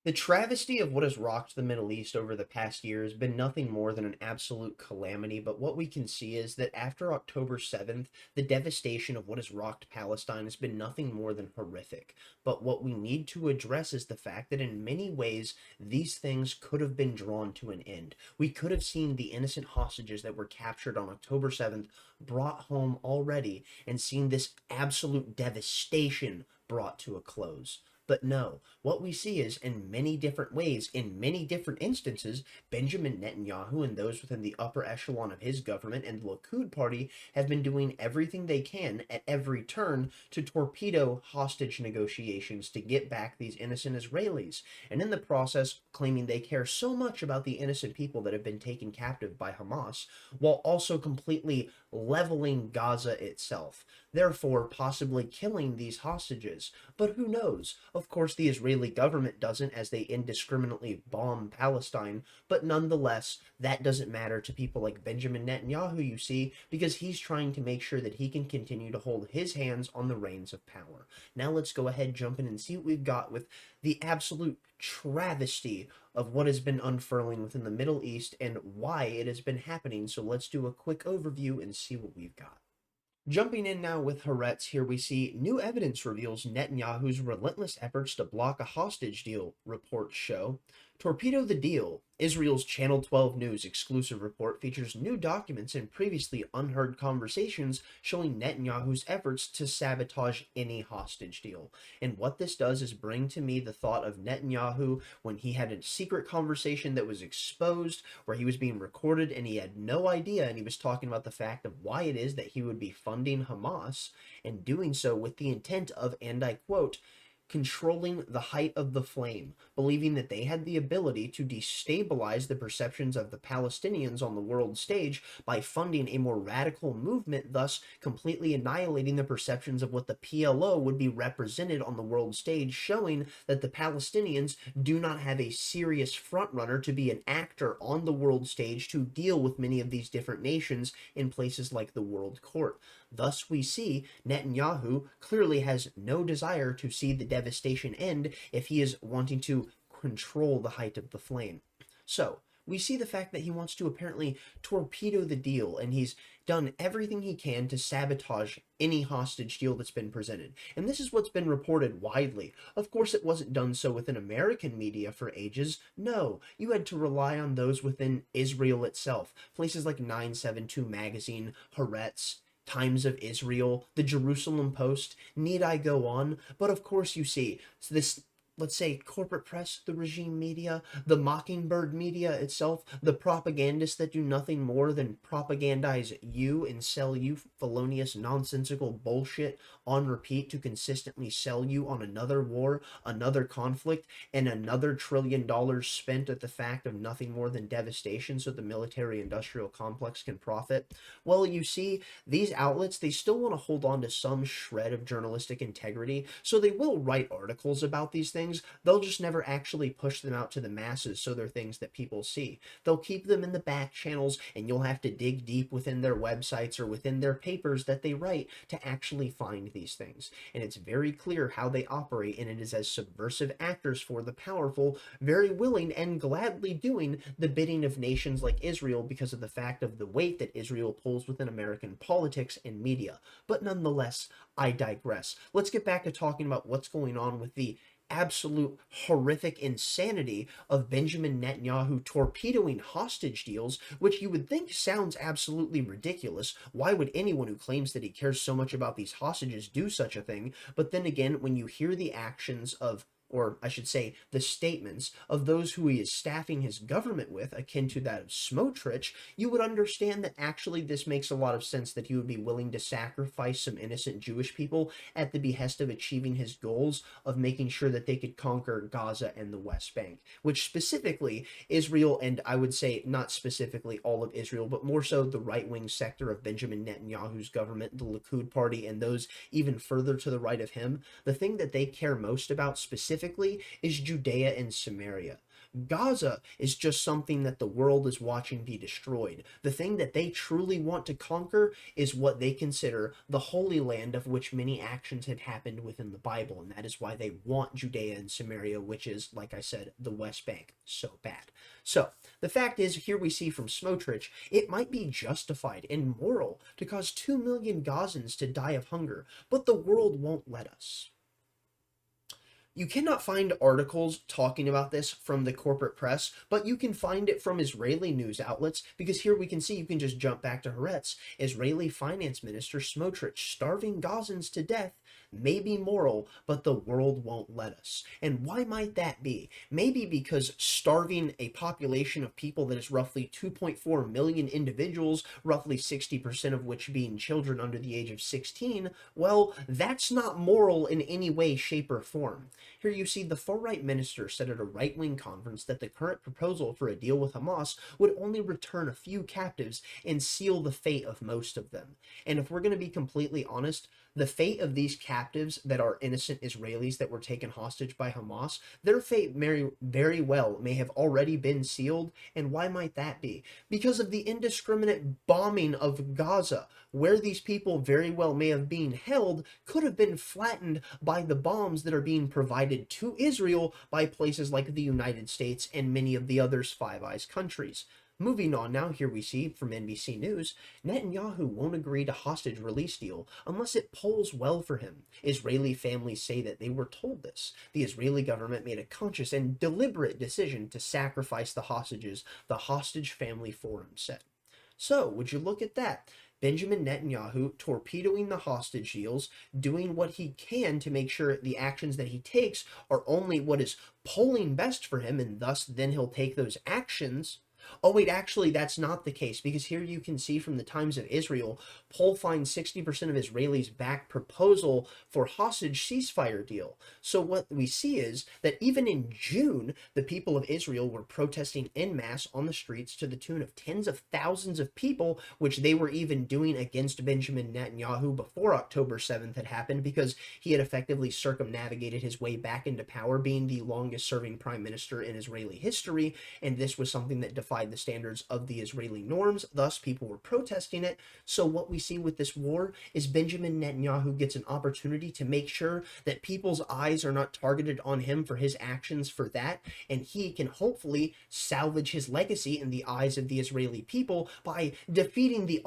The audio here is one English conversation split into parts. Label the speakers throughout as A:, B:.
A: The travesty of what has rocked the Middle East over the past year has been nothing more than an absolute calamity, but what we can see is that after October 7th, the devastation of what has rocked Palestine has been nothing more than horrific. But what we need to address is the fact that in many ways, these things could have been drawn to an end. We could have seen the innocent hostages that were captured on October 7th brought home already and seen this absolute devastation brought to a close. But no, what we see is in many different ways, in many different instances, Benjamin Netanyahu and those within the upper echelon of his government and the Likud party have been doing everything they can at every turn to torpedo hostage negotiations to get back these innocent Israelis, and in the process claiming they care so much about the innocent people that have been taken captive by Hamas, while also completely leveling Gaza itself, therefore possibly killing these hostages. But who knows? Of course, the Israeli government doesn't, as they indiscriminately bomb Palestine, but nonetheless, that doesn't matter to people like Benjamin Netanyahu, you see, because he's trying to make sure that he can continue to hold his hands on the reins of power. Now let's go ahead, jump in, and see what we've got with the absolute travesty of what has been unfurling within the Middle East and why it has been happening. So let's do a quick overview and see what we've got. Jumping in now with Haaretz, here we see new evidence reveals Netanyahu's relentless efforts to block a hostage deal, reports show. Torpedo the deal. Israel's Channel 12 News exclusive report features new documents and previously unheard conversations showing Netanyahu's efforts to sabotage any hostage deal. And what this does is bring to me the thought of Netanyahu when he had a secret conversation that was exposed, where he was being recorded and he had no idea, and he was talking about the fact of why it is that he would be funding Hamas and doing so with the intent of, and I quote, controlling the height of the flame, believing that they had the ability to destabilize the perceptions of the Palestinians on the world stage by funding a more radical movement, thus completely annihilating the perceptions of what the PLO would be represented on the world stage, showing that the Palestinians do not have a serious frontrunner to be an actor on the world stage to deal with many of these different nations in places like the World Court. Thus, we see Netanyahu clearly has no desire to see the devastation end if he is wanting to control the height of the flame. So, we see the fact that he wants to apparently torpedo the deal, and he's done everything he can to sabotage any hostage deal that's been presented. And this is what's been reported widely. Of course, it wasn't done so within American media for ages. No, you had to rely on those within Israel itself. Places like 972 Magazine, Haaretz, Times of Israel, the Jerusalem Post, need I go on? But of course you see, so this, let's say, corporate press, the regime media, the Mockingbird media itself, the propagandists that do nothing more than propagandize you and sell you felonious, nonsensical bullshit on repeat to consistently sell you on another war, another conflict, and another $1 trillion spent at the fact of nothing more than devastation so the military-industrial complex can profit. Well, you see, these outlets, they still want to hold on to some shred of journalistic integrity, so they will write articles about these things. They'll just never actually push them out to the masses so they're things that people see. They'll keep them in the back channels, and you'll have to dig deep within their websites or within their papers that they write to actually find these things. And it's very clear how they operate, and it is as subversive actors for the powerful, very willing and gladly doing the bidding of nations like Israel because of the fact of the weight that Israel pulls within American politics and media. But nonetheless, I digress. Let's get back to talking about what's going on with the absolute horrific insanity of Benjamin Netanyahu torpedoing hostage deals, which you would think sounds absolutely ridiculous. Why would anyone who claims that he cares so much about these hostages do such a thing? But then again, when you hear the actions of, or I should say, the statements of those who he is staffing his government with, akin to that of Smotrich, you would understand that actually this makes a lot of sense that he would be willing to sacrifice some innocent Jewish people at the behest of achieving his goals of making sure that they could conquer Gaza and the West Bank, which specifically Israel, and I would say not specifically all of Israel, but more so the right-wing sector of Benjamin Netanyahu's government, the Likud party, and those even further to the right of him, the thing that they care most about specifically is Judea and Samaria. Gaza is just something that the world is watching be destroyed. The thing that they truly want to conquer is what they consider the Holy Land, of which many actions had happened within the Bible, and that is why they want Judea and Samaria, which is, like I said, the West Bank, so bad. So, the fact is, here we see from Smotrich, it might be justified and moral to cause 2 million Gazans to die of hunger, but the world won't let us. You cannot find articles talking about this from the corporate press, but you can find it from Israeli news outlets, because here we can see, you can just jump back to Haaretz, Israeli Finance Minister Smotrich, starving Gazans to death may be moral, but the world won't let us. And why might that be? Maybe because starving a population of people that is roughly 2.4 million individuals, roughly 60% of which being children under the age of 16, well, that's not moral in any way, shape, or form. Here you see the far-right minister said at a right-wing conference that the current proposal for a deal with Hamas would only return a few captives and seal the fate of most of them. And if we're going to be completely honest, the fate of these captives that are innocent Israelis that were taken hostage by Hamas, their fate very well may have already been sealed. And why might that be? Because of the indiscriminate bombing of Gaza, where these people very well may have been held, could have been flattened by the bombs that are being provided to Israel by places like the United States and many of the other Five Eyes countries. Moving on now, here we see from NBC News, Netanyahu won't agree to hostage release deal unless it polls well for him. Israeli families say that they were told this. The Israeli government made a conscious and deliberate decision to sacrifice the hostages, the Hostage Family Forum said. So, would you look at that? Benjamin Netanyahu torpedoing the hostage deals, doing what he can to make sure the actions that he takes are only what is polling best for him, and thus then he'll take those actions. Oh wait, actually that's not the case, because here you can see from the Times of Israel, poll finds 60% of Israelis back proposal for hostage ceasefire deal. So what we see is that even in June, the people of Israel were protesting en masse on the streets to the tune of tens of thousands of people, which they were even doing against Benjamin Netanyahu before October 7th had happened, because he had effectively circumnavigated his way back into power, being the longest serving prime minister in Israeli history, and this was something that defied the standards of the Israeli norms, thus people were protesting it. So what we see with this war is Benjamin Netanyahu gets an opportunity to make sure that people's eyes are not targeted on him for his actions for that, and he can hopefully salvage his legacy in the eyes of the Israeli people by defeating the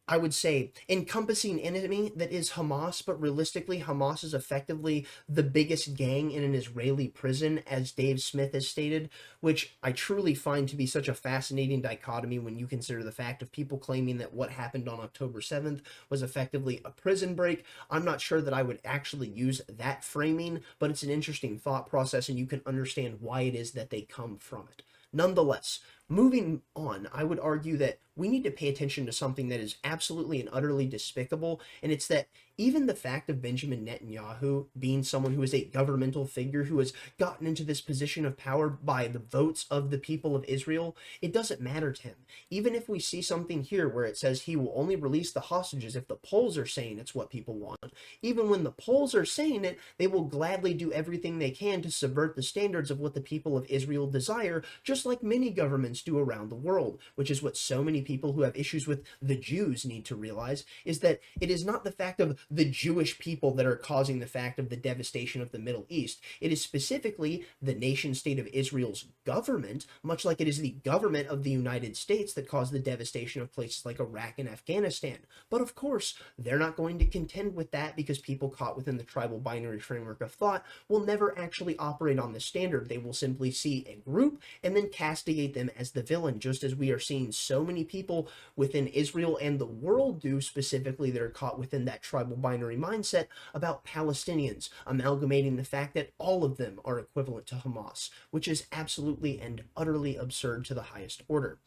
A: I would say, encompassing enemy that is Hamas, but realistically, Hamas is effectively the biggest gang in an Israeli prison, as Dave Smith has stated, which I truly find to be such a fascinating dichotomy when you consider the fact of people claiming that what happened on October 7th was effectively a prison break. I'm not sure that I would actually use that framing, but it's an interesting thought process, and you can understand why it is that they come from it. Nonetheless, moving on, I would argue that we need to pay attention to something that is absolutely and utterly despicable, and it's that even the fact of Benjamin Netanyahu being someone who is a governmental figure who has gotten into this position of power by the votes of the people of Israel, it doesn't matter to him. Even if we see something here where it says he will only release the hostages if the polls are saying it's what people want, even when the polls are saying it, they will gladly do everything they can to subvert the standards of what the people of Israel desire, just like many governments do around the world, which is what so many people who have issues with the Jews need to realize, is that it is not the fact of the Jewish people that are causing the fact of the devastation of the Middle East. It is specifically the nation state of Israel's government, much like it is the government of the United States that caused the devastation of places like Iraq and Afghanistan. But of course, they're not going to contend with that, because people caught within the tribal binary framework of thought will never actually operate on the standard. They will simply see a group and then castigate them as the villain, just as we are seeing so many people within Israel and the world do specifically that are caught within that tribal binary mindset about Palestinians, amalgamating the fact that all of them are equivalent to Hamas, which is absolutely and utterly absurd to the highest order.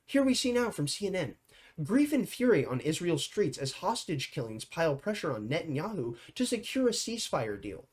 A: Here we see now from CNN, grief and fury on Israel's streets as hostage killings pile pressure on Netanyahu to secure a ceasefire deal.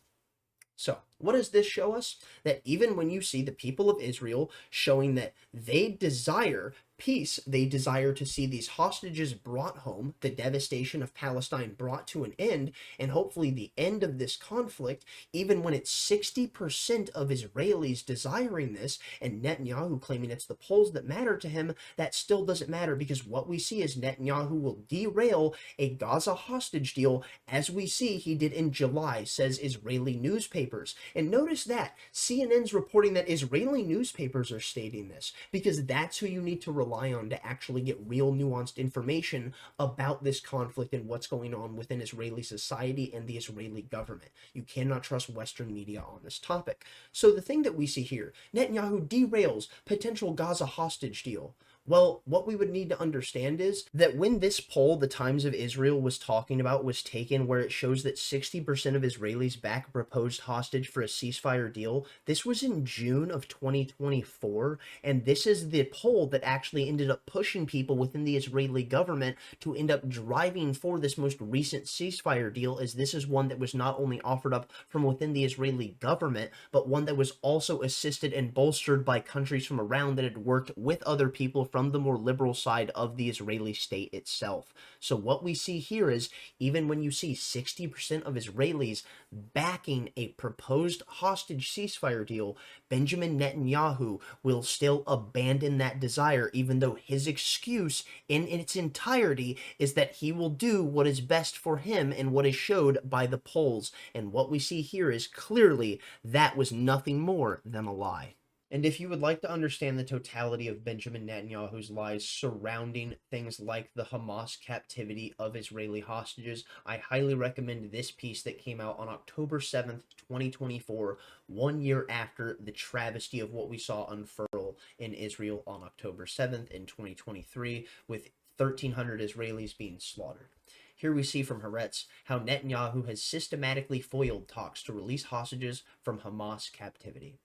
A: So, what does this show us? That even when you see the people of Israel showing that they desire peace, they desire to see these hostages brought home, the devastation of Palestine brought to an end, and hopefully the end of this conflict, even when it's 60% of Israelis desiring this, and Netanyahu claiming it's the polls that matter to him. That still doesn't matter, because what we see is Netanyahu will derail a Gaza hostage deal, as we see he did in July, says Israeli newspapers. And notice that CNN's reporting that Israeli newspapers are stating this, because that's who you need to rely on to actually get real nuanced information about this conflict and what's going on within Israeli society and the Israeli government. You cannot trust Western media on this topic. So the thing that we see here, Netanyahu derails potential Gaza hostage deal. Well, what we would need to understand is that when this poll the Times of Israel was talking about was taken, where it shows that 60% of Israelis back a proposed hostage for a ceasefire deal, this was in June of 2024, and this is the poll that actually ended up pushing people within the Israeli government to end up driving for this most recent ceasefire deal, as this is one that was not only offered up from within the Israeli government, but one that was also assisted and bolstered by countries from around that had worked with other people from the more liberal side of the Israeli state itself. So what we see here is, even when you see 60% of Israelis backing a proposed hostage ceasefire deal, Benjamin Netanyahu will still abandon that desire, even though his excuse in its entirety is that he will do what is best for him and what is showed by the polls. And what we see here is clearly that was nothing more than a lie. And if you would like to understand the totality of Benjamin Netanyahu's lies surrounding things like the Hamas captivity of Israeli hostages, I highly recommend this piece that came out on October 7th, 2024, 1 year after the travesty of what we saw unfurl in Israel on October 7th in 2023, with 1,300 Israelis being slaughtered. Here we see from Haaretz how Netanyahu has systematically foiled talks to release hostages from Hamas captivity.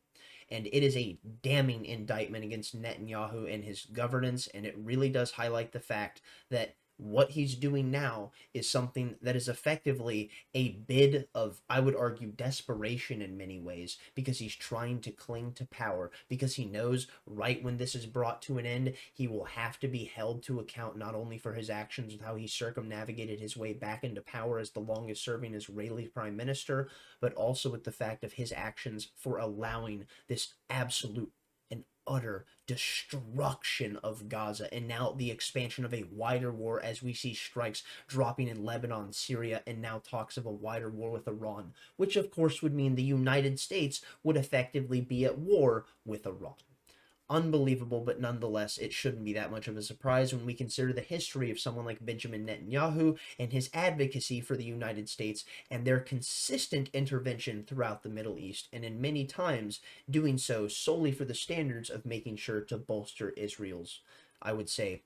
A: And it is a damning indictment against Netanyahu and his governance, and it really does highlight the fact that what he's doing now is something that is effectively a bid of, I would argue, desperation in many ways, because he's trying to cling to power, because he knows right when this is brought to an end, he will have to be held to account not only for his actions and how he circumnavigated his way back into power as the longest serving Israeli prime minister, but also with the fact of his actions for allowing this absolute and utter destruction of Gaza, and now the expansion of a wider war, as we see strikes dropping in Lebanon, Syria, and now talks of a wider war with Iran, which of course would mean the United States would effectively be at war with Iran. Unbelievable, but nonetheless, it shouldn't be that much of a surprise when we consider the history of someone like Benjamin Netanyahu and his advocacy for the United States and their consistent intervention throughout the Middle East, and in many times doing so solely for the standards of making sure to bolster Israel's, I would say,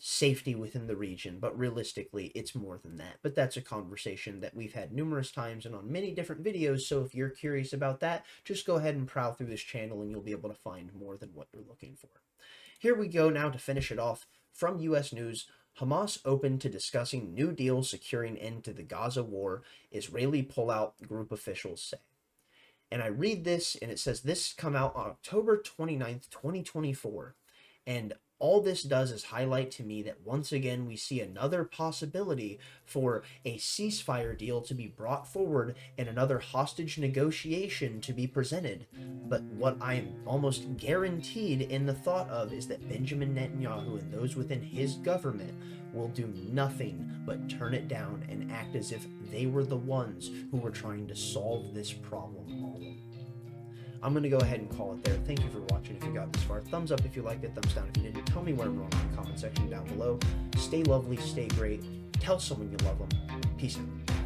A: safety within the region. But realistically, it's more than that. But that's a conversation that we've had numerous times and on many different videos, so if you're curious about that, just go ahead and prowl through this channel and you'll be able to find more than what you're looking for. Here we go now to finish it off. From U.S. News, Hamas open to discussing new deal securing end to the Gaza war, Israeli pullout, group officials say. And I read this, and it says this come out on October 29th, 2024, and all this does is highlight to me that once again we see another possibility for a ceasefire deal to be brought forward and another hostage negotiation to be presented. But what I am almost guaranteed in the thought of is that Benjamin Netanyahu and those within his government will do nothing but turn it down and act as if they were the ones who were trying to solve this problem all along. I'm going to go ahead and call it there. Thank you for watching if you got this far. Thumbs up if you liked it, thumbs down if you didn't. Tell me where I'm wrong in the comment section down below. Stay lovely, stay great. Tell someone you love them. Peace out.